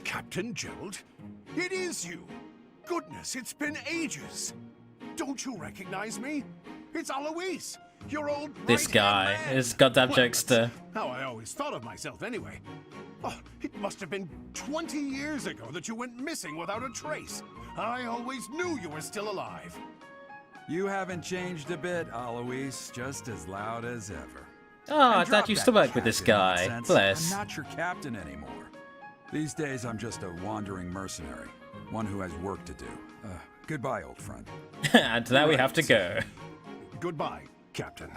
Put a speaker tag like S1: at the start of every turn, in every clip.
S1: Captain Gerald? It is you! Goodness, it's been ages! Don't you recognize me? It's Alois, your old
S2: This guy,
S1: right-hand man.
S2: his goddamn
S1: Well, that's
S2: jokester.
S1: how I always thought of myself anyway. Oh, it must have been 20 years ago that you went missing without a trace. I always knew you were still alive.
S3: You haven't changed a bit, Alois. Just as loud as ever.
S2: Oh, I
S3: And drop
S2: thought you used to
S3: that
S2: work with this
S3: captain
S2: guy.
S3: nonsense.
S2: Bless.
S3: I'm not your captain anymore. These days, I'm just a wandering mercenary. One who has work to do. Goodbye, old friend.
S2: And now we have to go.
S1: Goodbye, Captain.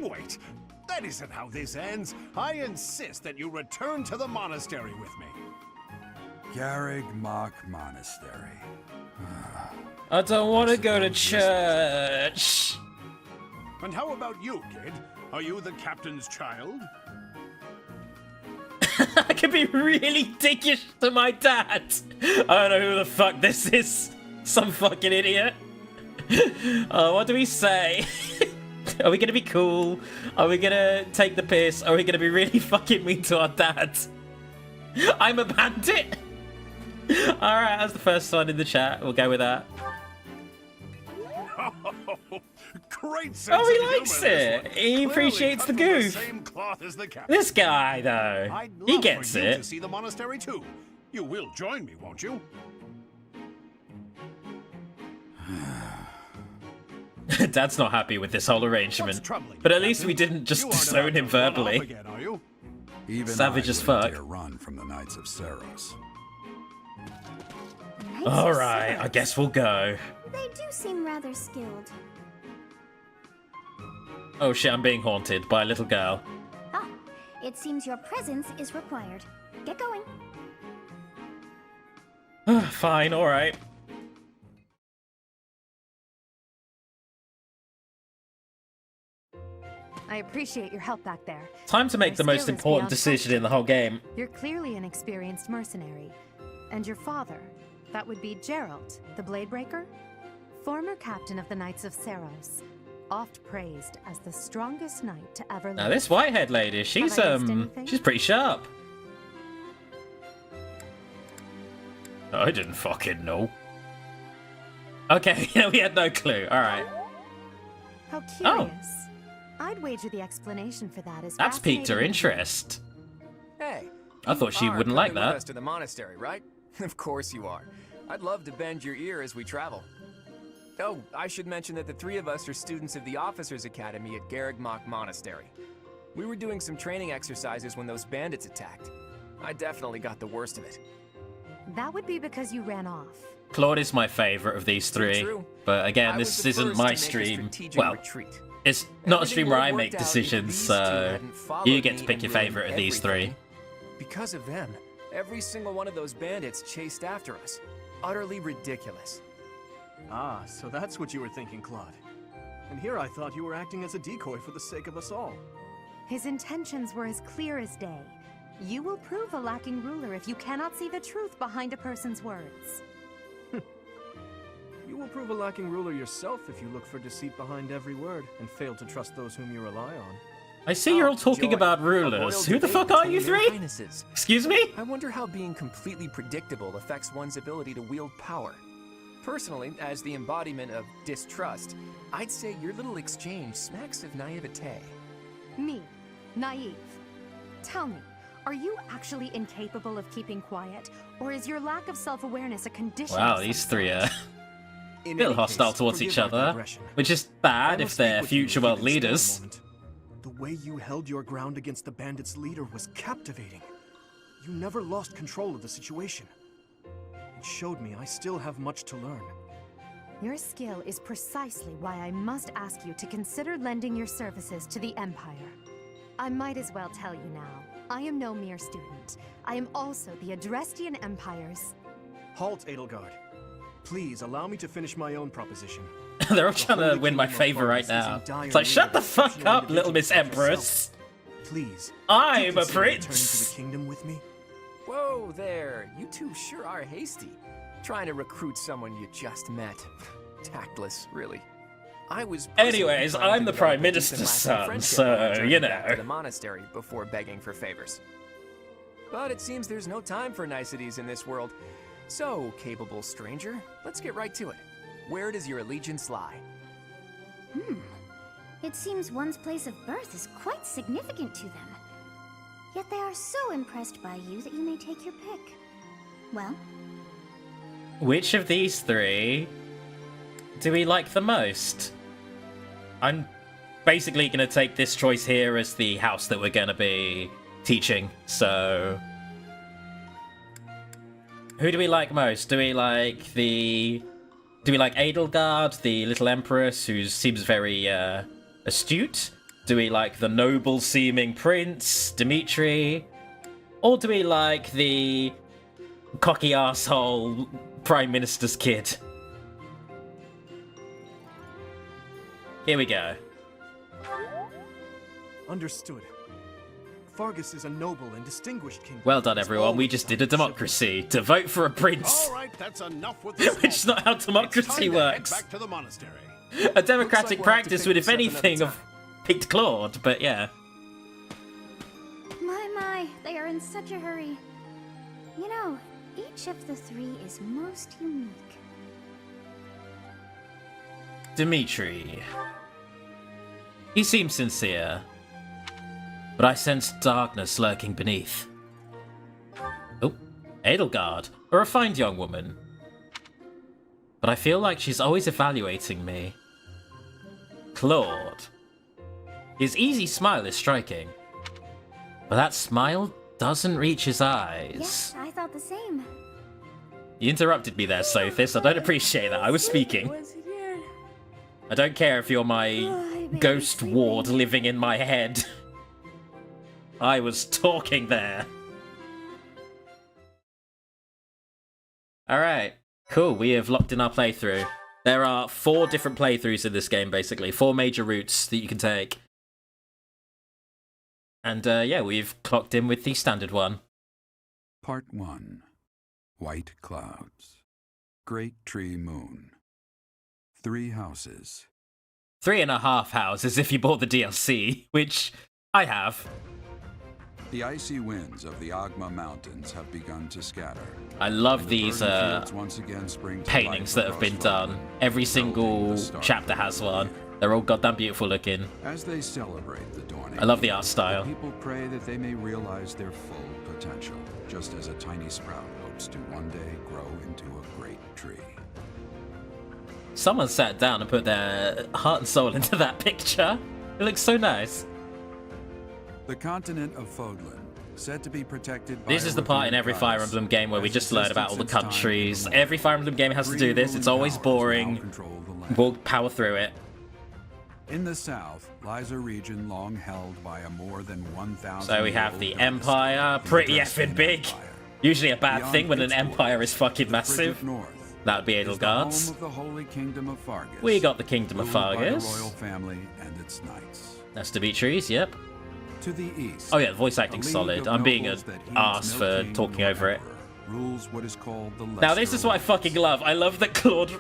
S1: Wait, that isn't how this ends. I insist that you return to the monastery with me.
S3: Garreg Mach Monastery.
S2: I don't want to go to church.
S1: And how about you, kid? Are you the captain's child?
S2: I could be really dickish to my dad. I don't know who the fuck this is. Some fucking idiot. What do we say? Are we gonna be cool? Are we gonna take the piss? Are we gonna be really fucking mean to our dad? I'm a bandit. Alright, that's the first one in the chat. We'll go with that.
S1: Great sense
S2: Oh, he
S1: of
S2: likes
S1: humor, this
S2: it.
S1: one.
S2: He
S1: Clearly
S2: appreciates
S1: cut
S2: the
S1: from
S2: goof.
S1: same cloth as the captain.
S2: This guy, though,
S1: I'd
S2: he
S1: love
S2: gets
S1: for you
S2: it.
S1: to see the monastery too. You will join me, won't you?
S2: Dad's not happy with this whole arrangement.
S1: What's troubling
S2: But
S1: you,
S2: at least we
S1: Captain?
S2: didn't just
S1: You aren't
S2: disown
S1: about
S2: him
S1: to run off
S2: verbally.
S1: again, are you?
S3: Even
S2: Savage
S3: I
S2: as
S3: wouldn't
S2: fuck.
S3: dare run from the Knights of Saros.
S2: Alright, I guess we'll go.
S4: They do seem rather skilled.
S2: Oh shit, I'm being haunted by a little girl.
S4: Ah, it seems your presence is required. Get going.
S2: Fine, alright.
S5: I appreciate your help back there.
S2: Time to make the
S5: Your
S2: most
S5: skill is
S2: important
S5: beyond
S2: decision in the whole game.
S5: You're clearly an experienced mercenary. And your father, that would be Gerald, the Bladebreaker? Former captain of the Knights of Saros. Oft praised as the strongest knight to ever live.
S2: Now this whitehead lady, she's
S5: I missed anything?
S2: she's pretty sharp. I didn't fucking know. Okay, we had no clue. Alright.
S5: How curious.
S2: Oh.
S5: I'd wager the explanation for that is
S2: That's piqued her
S5: fascinating.
S2: interest.
S6: Hey,
S2: I thought she
S6: you are
S2: wouldn't like
S6: coming with
S2: that.
S6: us to the monastery, right? Of course you are. I'd love to bend your ear as we travel. Oh, I should mention that the three of us are students of the Officers' Academy at Garreg Mach Monastery. We were doing some training exercises when those bandits attacked. I definitely got the worst of it.
S5: That would be because you ran off.
S2: Claude is my favourite of these three.
S6: True.
S2: But again,
S6: I was
S2: this
S6: the
S2: isn't
S6: first
S2: my
S6: to make a
S2: stream.
S6: strategic
S2: Well,
S6: retreat.
S2: it's not a
S6: Everything
S2: stream
S6: would
S2: where
S6: have
S2: I
S6: worked
S2: make
S6: out if
S2: decisions,
S6: these two
S2: so
S6: hadn't followed
S2: you get to
S6: me
S2: pick your
S6: and ruined
S2: favourite of these three.
S6: everything. Because of them, every single one of those bandits chased after us. Utterly ridiculous.
S7: Ah, so that's what you were thinking, Claude. And here I thought you were acting as a decoy for the sake of us all.
S5: His intentions were as clear as day. You will prove a lacking ruler if you cannot see the truth behind a person's words.
S7: You will prove a lacking ruler yourself if you look for deceit behind every word and fail to trust those whom you rely on.
S2: I see you're all talking
S6: Joy.
S2: about
S6: A
S2: rulers.
S6: royal
S2: Who the
S6: debate
S2: fuck are you
S6: between their
S2: three?
S6: highnesses.
S2: Excuse me?
S6: I wonder how being completely predictable affects one's ability to wield power. Personally, as the embodiment of distrust, I'd say your little exchange smacks of naivete.
S5: Me, naive. Tell me, are you actually incapable of keeping quiet, or is your lack of self-awareness a condition?
S2: Wow,
S5: of
S2: these
S5: some
S2: three
S5: sort?
S2: are a
S7: In
S2: little
S7: any
S2: hostile
S7: case,
S2: towards
S7: forgive
S2: each
S7: my
S2: other,
S7: digression.
S2: which is
S7: I
S2: bad if
S7: must speak
S2: they're
S7: with you
S2: future
S7: if you
S2: world
S7: can spare a
S2: leaders.
S7: moment. The way you held your ground against the bandits' leader was captivating. You never lost control of the situation. It showed me I still have much to learn.
S5: Your skill is precisely why I must ask you to consider lending your services to the Empire. I might as well tell you now, I am no mere student. I am also the Adrestian Empire's...
S7: Halt, Edelgard. Please allow me to finish my own proposition.
S2: They're all
S7: The
S2: trying to
S7: Holy
S2: win my
S7: Kingdom of
S2: favour right
S7: Faris is in
S2: now.
S7: dire
S2: It's like,
S7: need
S2: shut
S7: of
S2: the
S7: an
S2: fuck
S7: exceptional
S2: up, little Miss
S7: individual like
S2: Empress.
S7: yourself. Please.
S2: I'm
S7: do
S2: a
S7: consider returning
S2: prince.
S7: to the kingdom with me.
S6: Whoa there, you two sure are hasty. Trying to recruit someone you just met. Tactless, really. I was personally
S2: Anyways,
S6: trying to
S2: I'm the
S6: develop
S2: Prime
S6: a
S2: Minister's
S6: decent lasting
S2: son,
S6: friendship
S2: so,
S6: when I journeyed
S2: you
S6: back
S2: know.
S6: to the monastery before begging for favors. But it seems there's no time for niceties in this world. So, capable stranger, let's get right to it. Where does your allegiance lie?
S4: It seems one's place of birth is quite significant to them. Yet they are so impressed by you that you may take your pick. Well,
S2: Which of these three do we like the most? I'm basically going to take this choice here as the house that we're going to be teaching, so... Who do we like most? Do we like Edelgard, the little empress, who seems very astute? Do we like the noble-seeming prince, Dimitri? Or do we like the cocky asshole prime minister's kid? Here we go.
S7: Understood. Fargus is a noble and distinguished king.
S2: Well done, everyone. We just did a democracy to vote for a prince.
S1: All right, that's enough with this.
S2: Which is not how democracy works.
S1: Back to the monastery.
S2: A democratic
S7: we'll have to
S2: practice
S7: pick
S2: would,
S7: this
S2: if
S7: up another
S2: anything,
S7: time.
S2: have picked Claude, but yeah.
S4: my, they are in such a hurry. You know, each of the three is most unique.
S2: Dimitri. He seems sincere, but I sense darkness lurking beneath. Oh, Edelgard, a refined young woman. But I feel like she's always evaluating me. Claude. His easy smile is striking, but that smile doesn't reach his eyes.
S4: Yes, I thought the same.
S2: You interrupted me there, Sophis. I don't appreciate that. I was speaking. I don't care if you're my ghost ward living in my head. I was talking there. Alright, cool. We have locked in our playthrough. There are 4 different playthroughs in this game, basically. 4 major routes that you can take. And yeah, we've clocked in with the standard one.
S3: Part 1. White Clouds. Great Tree Moon. 3 houses.
S2: 3.5 houses if you bought the DLC, which I have.
S3: The icy winds of the Agma Mountains have begun to scatter.
S2: I love
S3: And the
S2: these
S3: verdant fields once again spring to
S2: paintings
S3: life
S2: that have been
S3: across
S2: done.
S3: London,
S2: Every
S3: heralding
S2: single
S3: the start
S2: chapter
S3: of
S2: has
S3: the
S2: one.
S3: year.
S2: They're all goddamn beautiful looking.
S3: As they celebrate the dawning,
S2: I love the art
S3: the
S2: style.
S3: people pray that they may realize their full potential, just as a tiny sprout hopes to one day grow into a great tree.
S2: Someone sat down and put their heart and soul into that picture. It looks so nice.
S3: The continent of Fodlan, said to be protected by
S2: This
S3: a
S2: is the part in
S3: revered
S2: every Fire
S3: goddess,
S2: Emblem game where we
S3: has
S2: just learn about all the
S3: existed since time
S2: countries.
S3: immemorial.
S2: Every Fire Emblem game has to do this. It's
S3: Three
S2: always
S3: ruling powers
S2: boring.
S3: now control the land.
S2: We'll power through it.
S3: In the south lies a region long held by a more than 1,000.
S2: So we have the Empire, pretty effing big. Usually a bad thing when an empire is fucking massive. That would be
S3: Is the home
S2: Edelgard's.
S3: of the Holy Kingdom of Fargus.
S2: We got the Kingdom of
S3: ruled by the
S2: Fargus.
S3: royal family and its knights.
S2: That's Dimitri's, yep.
S3: To the east.
S2: Oh yeah, the voice
S3: a
S2: acting's
S3: league
S2: solid.
S3: of
S2: I'm being
S3: nobles
S2: an
S3: that heeds
S2: arse
S3: no
S2: for
S3: king
S2: talking
S3: nor
S2: over it.
S3: emperor, rules what is called the
S2: Now this is what I
S3: Leicester
S2: fucking love. I love that Claude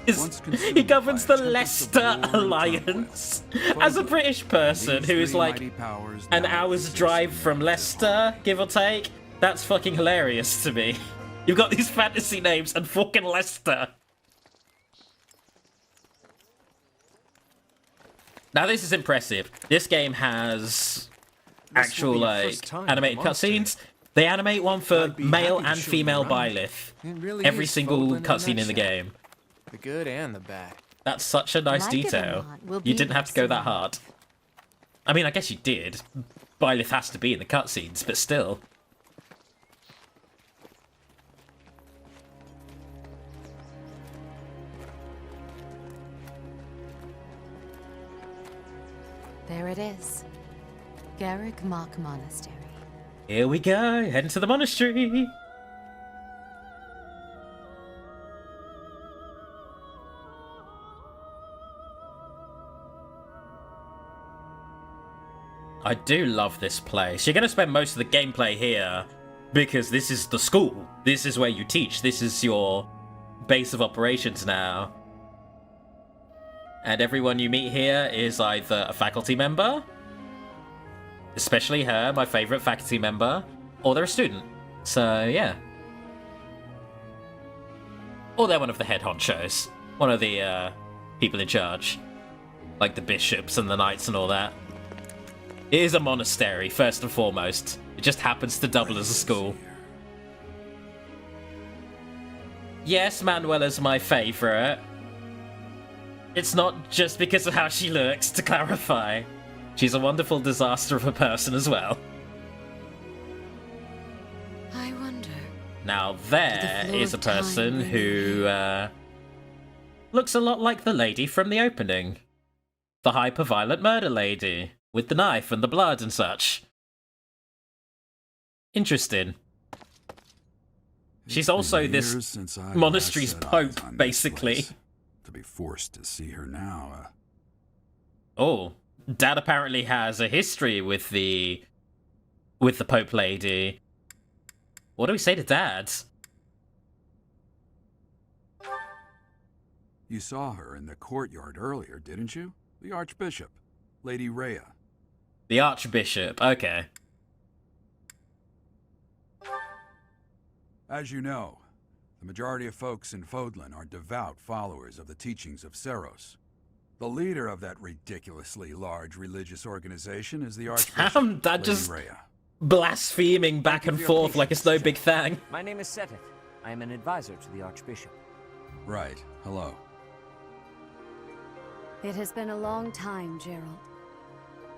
S3: Once consumed
S2: he governs
S3: by
S2: the
S3: a tempest
S2: Leicester
S3: of war and
S2: Alliance.
S3: conquest,
S2: As a British person
S3: these
S2: who is
S3: three
S2: like
S3: mighty powers
S2: an
S3: now
S2: hour's
S3: exist
S2: drive
S3: in
S2: from
S3: their
S2: Leicester, give or take, that's fucking hilarious to me. You've got these fantasy names and fucking Leicester. Now this is impressive. This game has actual
S7: be your
S2: like
S7: first time in
S2: animated
S7: the monastery.
S2: cutscenes. They animate one for
S7: I'd be
S2: male
S7: happy to
S2: and
S7: show you
S2: female
S7: around.
S2: Byleth.
S6: It really
S2: Every
S6: is
S2: single
S6: Fodlan in a
S2: cutscene in the
S6: nutshell.
S2: game.
S6: The good and the bad.
S2: That's such a nice
S5: Like it or
S2: detail.
S5: not, we'll
S2: You
S5: be
S2: didn't have to
S5: here
S2: go that
S5: soon.
S2: hard. I mean, I guess you did. Byleth has to be in the cutscenes, but still.
S5: There it is. Garrick Mock Monastery.
S2: Here we go, heading to the monastery. I do love this place. You're going to spend most of the gameplay here because this is the school. This is where you teach. This is your base of operations now. And everyone you meet here is either a faculty member, especially her, my favourite faculty member, or they're a student. So, yeah. Or they're one of the head honchos. One of the people in charge. Like the bishops and the knights and all that. It is a monastery, first and foremost. It just happens to double as a school. Yes, Manuela's my favourite. It's not just because of how she looks, to clarify. She's a wonderful disaster of a person as well.
S5: I wonder.
S2: Now there is a person who looks a lot like the lady from the opening. The hyper-violent murder lady, with the knife and the blood and such. Interesting. She's also this monastery's pope, basically.
S3: To be forced to see her now.
S2: Oh, Dad apparently has a history with the Pope lady. What do we say to Dad?
S3: You saw her in the courtyard earlier, didn't you? The Archbishop, Lady Rhea.
S2: The Archbishop, okay.
S3: As you know, the majority of folks in Fodlan are devout followers of the teachings of Seros. The leader of that ridiculously large religious organization is the Archbishop,
S2: Damn, that
S3: Lady
S2: just
S3: Rhea.
S2: blaspheming back and forth like it's no big thing.
S8: My name is Seteth. I am an advisor to the Archbishop.
S3: Right, hello.
S5: It has been a long time, Gerald.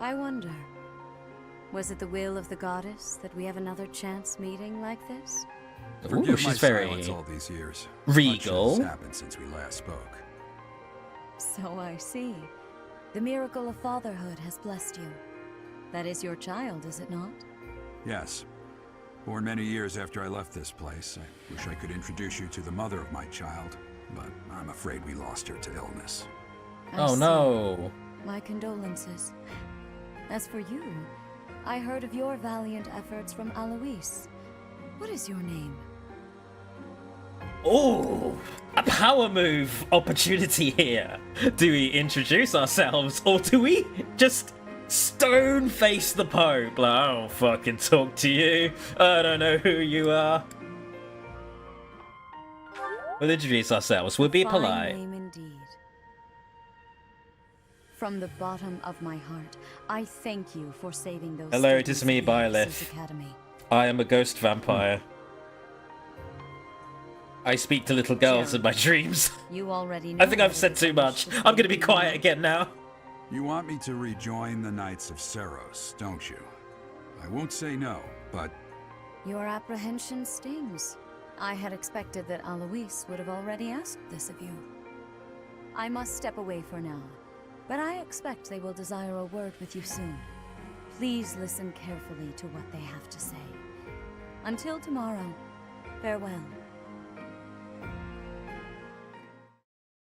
S5: I wonder, was it the will of the goddess that we have another chance meeting like this?
S2: Ooh,
S3: Forgive my
S2: she's very
S3: silence all these years.
S2: regal.
S3: Much has happened since we last spoke.
S5: So I see. The miracle of fatherhood has blessed you. That is your child, is it not?
S3: Yes. Born many years after I left this place, I wish I could introduce you to the mother of my child, but I'm afraid we lost her to illness.
S5: I
S2: Oh
S5: see.
S2: no.
S5: My condolences. As for you, I heard of your valiant efforts from Alois. What is your name?
S2: Oh, a power move opportunity here. Do we introduce ourselves or do we just stone face the Pope? Like, I don't fucking talk to you. I don't know who you are. We'll introduce ourselves. We'll be
S5: Fine
S2: polite.
S5: name indeed. From the bottom of my heart, I thank you for saving those.
S2: Hello, it is
S5: students
S2: me,
S5: of the
S2: Byleth.
S5: Officers Academy.
S2: I am a ghost vampire. I speak to little girls in my dreams.
S5: You already know.
S2: I think I've
S5: that
S2: said
S5: it
S2: too
S5: is
S2: much.
S5: delicious
S2: I'm gonna be
S5: to
S2: quiet again now.
S3: You want me to rejoin the Knights of Seros, don't you? I won't say no, but
S5: Your apprehension stings. I had expected that Alois would have already asked this of you. I must step away for now, but I expect they will desire a word with you soon. Please listen carefully to what they have to say. Until tomorrow, farewell.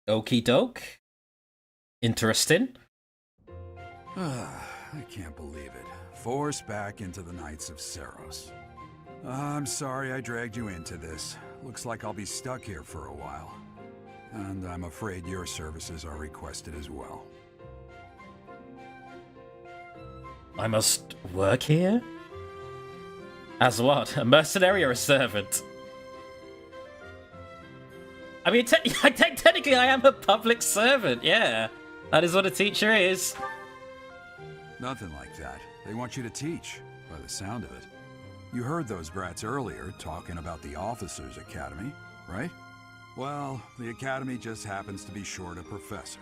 S2: Okie doke. Interesting.
S3: I can't believe it. Forced back into the Knights of Seros. I'm sorry I dragged you into this. Looks like I'll be stuck here for a while. And I'm afraid your services are requested as well.
S2: I must work here? As what? A mercenary or a servant? I mean, technically I am a public servant, yeah. That is what a teacher is.
S3: Nothing like that. They want you to teach, by the sound of it. You heard those brats earlier talking about the Officers Academy, right? Well, the Academy just happens to be short a professor.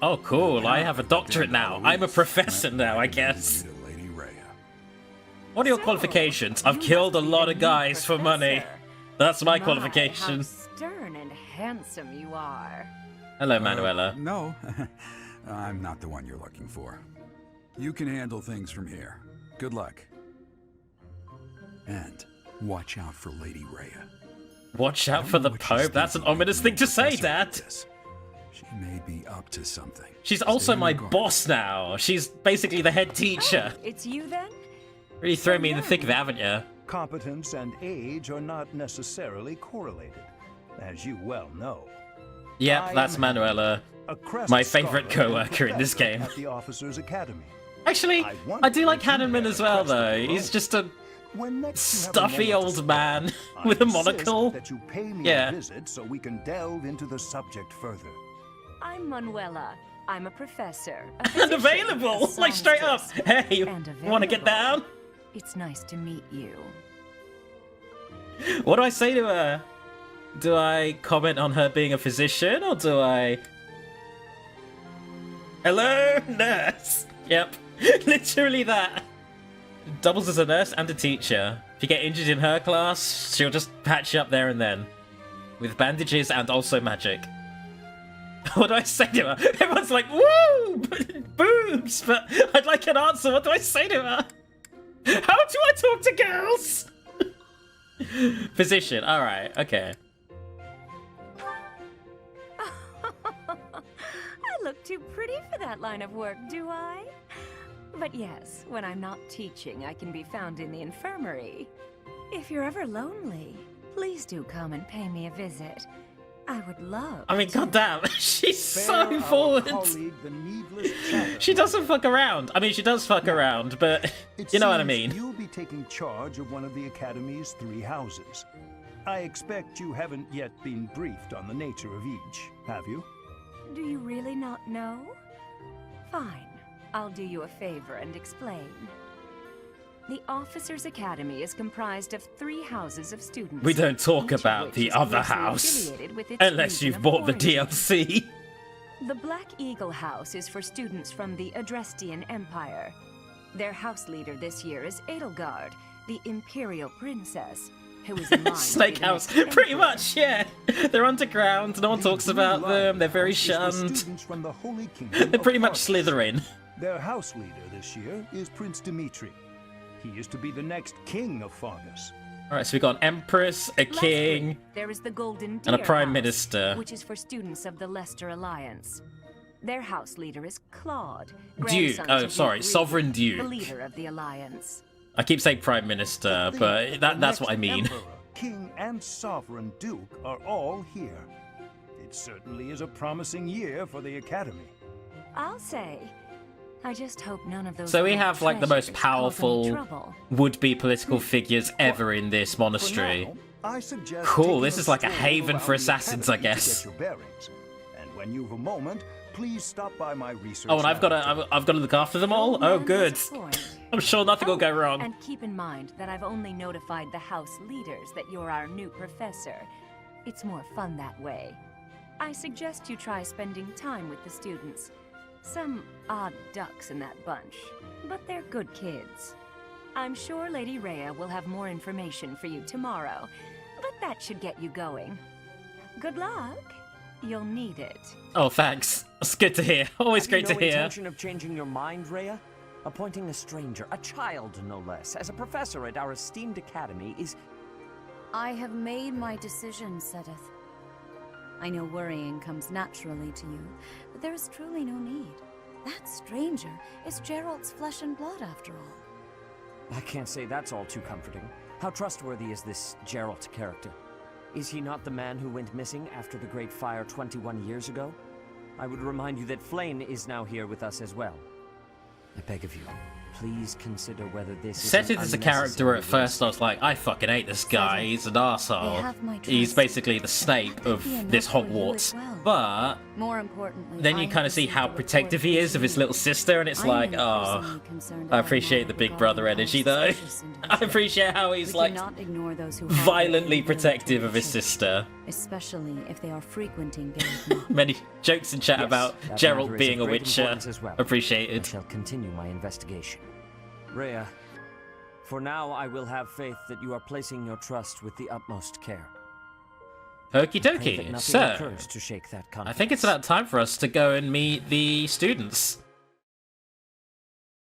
S2: Oh, cool. I have a doctorate now. I'm a professor now, I guess.
S3: Lady Rhea.
S2: What are your qualifications? I've killed a lot of guys for money. That's my qualification.
S9: How stern and handsome you are.
S2: Hello, Manuela.
S3: No, I'm not the one you're looking for. You can handle things from here. Good luck. And watch out for Lady Rhea.
S2: Watch out for the Pope? That's an ominous thing to say, Dad.
S3: She may be up to something.
S2: She's also my boss now. She's basically the head teacher.
S9: It's you then?
S2: Really thrown me in the thick of it, haven't you?
S10: Competence and age are not necessarily correlated, as you well know.
S2: Yep, that's Manuela. My favorite co-worker in this game.
S10: At the Officers Academy.
S2: Actually, I do like Hanneman as well, though. He's just a
S10: When next you have a
S2: Stuffy
S10: moment to
S2: old
S10: spare,
S2: man
S10: I
S2: with a
S10: insist
S2: monocle.
S10: that you pay me
S2: Yeah.
S10: a visit so we can delve into the subject further.
S9: I'm Manuela. I'm a professor. A
S2: And
S9: physician,
S2: available,
S9: a
S2: like straight up.
S9: songstress,
S2: Hey,
S9: and
S2: want to get
S9: available.
S2: down?
S9: It's nice to meet you.
S2: What do I say to her? Do I comment on her being a physician, or do I... Hello, nurse! Yep, literally that. Doubles as a nurse and a teacher. If you get injured in her class, she'll just patch you up there and then. With bandages and also magic. What do I say to her? Everyone's like, woo! Boobs! But I'd like an answer. What do I say to her? How do I talk to girls? Physician, alright, okay.
S9: I look too pretty for that line of work, do I? But yes, when I'm not teaching, I can be found in the infirmary. If you're ever lonely, please do come and pay me a visit. I would love
S2: I mean,
S9: to.
S2: goddamn, she's
S10: Spare
S2: so
S10: our
S2: forward.
S10: colleague the needless chatter.
S2: She doesn't fuck around. I mean, she does fuck around, but
S10: It
S2: you know what I
S10: seems
S2: mean.
S10: You'll be taking charge of one of the Academy's 3 houses. I expect you haven't yet been briefed on the nature of each, have you?
S9: Do you really not know? Fine. I'll do you a favor and explain. The Officers' Academy is comprised of 3 houses of students.
S2: We don't talk
S9: each of
S2: about
S9: which
S2: the
S9: is
S2: other
S9: closely
S2: house.
S9: affiliated with its
S2: Unless
S9: region
S2: you've
S9: of
S2: bought the
S9: origin.
S2: DLC.
S9: The Black Eagle House is for students from the Adrestian Empire. Their house leader this year is Edelgard, the Imperial Princess, who is in line to be
S2: Snake
S9: the
S2: House.
S9: next
S2: Pretty
S9: emperor.
S2: much, yeah. They're underground. No one
S10: The
S2: talks
S10: Blue
S2: about
S10: Lion
S2: them. They're very
S10: House is for
S2: shunned.
S10: students from the Holy Kingdom
S2: They're
S10: of
S2: pretty much
S10: Tarkus.
S2: Slytherin.
S10: Their house leader this year is Prince Dimitri. He is to be the next king of Fargus.
S2: Alright, so we got an empress, a
S9: Lastly,
S2: king,
S9: there is the Golden
S2: and a
S9: Deer
S2: prime
S9: House,
S2: minister.
S9: which is for students of the Leicester Alliance. Their house leader is Claude,
S2: Duke.
S9: grandson
S2: Oh,
S9: to
S2: sorry,
S9: Duke
S2: Sovereign
S9: Reed,
S2: Duke.
S9: the leader of the Alliance.
S2: I keep saying prime minister, but
S10: The
S2: that's what I
S10: next
S2: mean.
S10: Emperor, king, and sovereign duke are all here. It certainly is a promising year for the Academy.
S9: I'll say. I just hope none of those.
S2: So we
S9: little
S2: have like the most
S9: treasures cause any
S2: powerful
S9: trouble.
S2: would-be political figures ever in this
S10: For
S2: monastery.
S10: now, I suggest
S2: Cool,
S10: taking
S2: this is like a
S10: stroll
S2: haven for
S10: around the
S2: assassins, I
S10: Academy to
S2: guess.
S10: get your bearings. And when you've a moment, please stop by my research.
S2: Oh, and I've got
S10: laboratory.
S2: to look after them all?
S9: Old
S2: Oh,
S9: man
S2: good.
S9: has a point.
S2: I'm sure nothing will go wrong.
S9: And keep in mind that I've only notified the house leaders that you're our new professor. It's more fun that way. I suggest you try spending time with the students. Some odd ducks in that bunch, but they're good kids. I'm sure Lady Rhea will have more information for you tomorrow, but that should get you going. Good luck. You'll need it.
S2: Oh, thanks. That's good to hear. Always
S8: Have
S2: great
S8: you
S2: to
S8: no
S2: hear.
S8: intention of changing your mind, Rhea? Appointing a stranger, a child no less, as a professor at our esteemed academy is...
S11: I have made my decision, Sedith. I know worrying comes naturally to you, but there is truly no need. That stranger is Gerald's flesh and blood, after all.
S8: I can't say that's all too comforting. How trustworthy is this Gerald character? Is he not the man who went missing after the Great Fire 21 years ago? I would remind you that Flame is now here with us as well. I beg of you, please consider whether this is
S2: Set
S8: an
S2: it as a character
S8: unnecessary
S2: at first, I
S8: risk.
S2: was like, I fucking hate this guy, he's an arsehole.
S11: have my
S2: He's
S11: trust.
S2: basically the Snape of
S11: be enough
S2: this
S11: for you
S2: Hogwarts.
S11: as well.
S2: But
S11: More importantly,
S2: then
S11: I
S2: you
S11: have
S2: kind of see
S11: received
S2: how
S11: a report
S2: protective he is of his little sister, and it's
S11: I am
S2: like,
S11: personally
S2: oh,
S11: concerned
S2: I
S11: about
S2: appreciate the
S11: my
S2: Big Brother
S11: regarding
S2: energy,
S11: our
S2: though.
S11: suspicious
S2: I
S11: individual.
S2: appreciate how he's
S11: We
S2: like
S11: cannot ignore those who have
S2: violently
S11: their own
S2: protective of his
S11: intentions,
S2: sister.
S11: especially if they are frequenting Gareth.
S2: Many jokes in chat
S8: Yes,
S2: about
S8: that
S2: Gerald
S8: matter is
S2: being
S8: of
S2: a
S8: great
S2: witcher.
S8: importance as well. I
S2: Appreciated.
S8: shall continue my investigation. Rhea, for now I will have faith that you are placing your trust with the utmost care.
S2: Okie
S8: Pray that
S2: dokie.
S8: nothing
S2: So,
S8: occurs to shake that
S2: I
S8: confidence.
S2: think it's about time for us to go and meet the students.